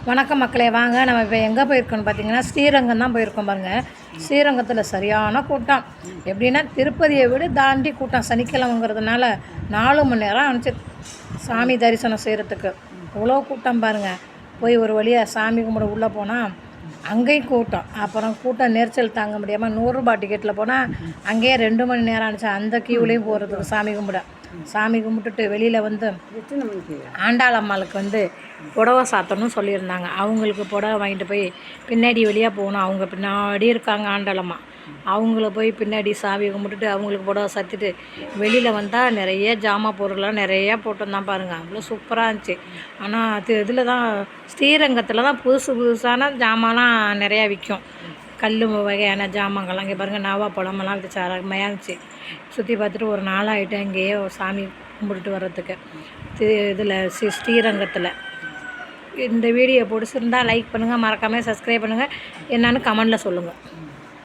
வணக்கம் மக்களே, வாங்க நம்ம இப்போ எங்கே போயிருக்கோம்னு பார்த்தீங்கன்னா ஸ்ரீரங்கம் தான் போயிருக்கோம் பாருங்கள். ஸ்ரீரங்கத்தில் சரியான கூட்டம். எப்படின்னா திருப்பதியை விட தாண்டி கூட்டம். சனிக்கிழமைங்கிறதுனால 4 மணி நேரம் ஆச்சு சாமி தரிசனம் செய்கிறதுக்கு. அவ்வளோ கூட்டம் பாருங்கள். போய் ஒரு வழியாக சாமி கும்பிட உள்ளே போனால் அங்கேயும் கூட்டம். அப்புறம் கூட்டம் நெரிச்சல் தாங்க முடியாமல் 100 ரூபா டிக்கெட்டில் போனால் அங்கேயே 2 மணி நேரம் ஆச்சு அந்த கியூலேயும் போகிறதுக்கு சாமி கும்பிட. சாமி கும்பிட்டுட்டு வெளியில் வந்து ஆண்டாளம்மாளுக்கு வந்து புடவை சாத்தணும்னு சொல்லியிருந்தாங்க. அவங்களுக்கு புடவை வாங்கிட்டு போய் பின்னாடி வெளியாக போகணும். அவங்க பின்னாடி இருக்காங்க ஆண்டாளம்மா. அவங்கள போய் பின்னாடி சாமி கும்பிட்டுட்டு அவங்களுக்கு புடவை சாத்திட்டு வெளியில் வந்தால் நிறைய ஜாமான் பொருள்லாம் நிறையா போட்டுருந்தான் பாருங்கள். அவ்வளோ சூப்பராக இருந்துச்சு. ஆனால் இதில் தான் ஸ்ரீரங்கத்தில் தான் புதுசான ஜாமான்லாம் நிறையா விற்கும். கல் வகையான ஜாமான்கள்லாம் இங்கே பாருங்கள். நவா பழமெல்லாம் வச்சு அருமையாக இருந்துச்சு. சுற்றி பார்த்துட்டு ஒரு நாளாகிட்டு அங்கேயே சாமி கும்பிட்டுட்டு வர்றதுக்கு இதில் ஸ்ரீரங்கத்தில். இந்த வீடியோ பிடிச்சிருந்தால் லைக் பண்ணுங்கள், மறக்காமல் சப்ஸ்கிரைப் பண்ணுங்கள், என்னென்னு கமெண்டில் சொல்லுங்கள்.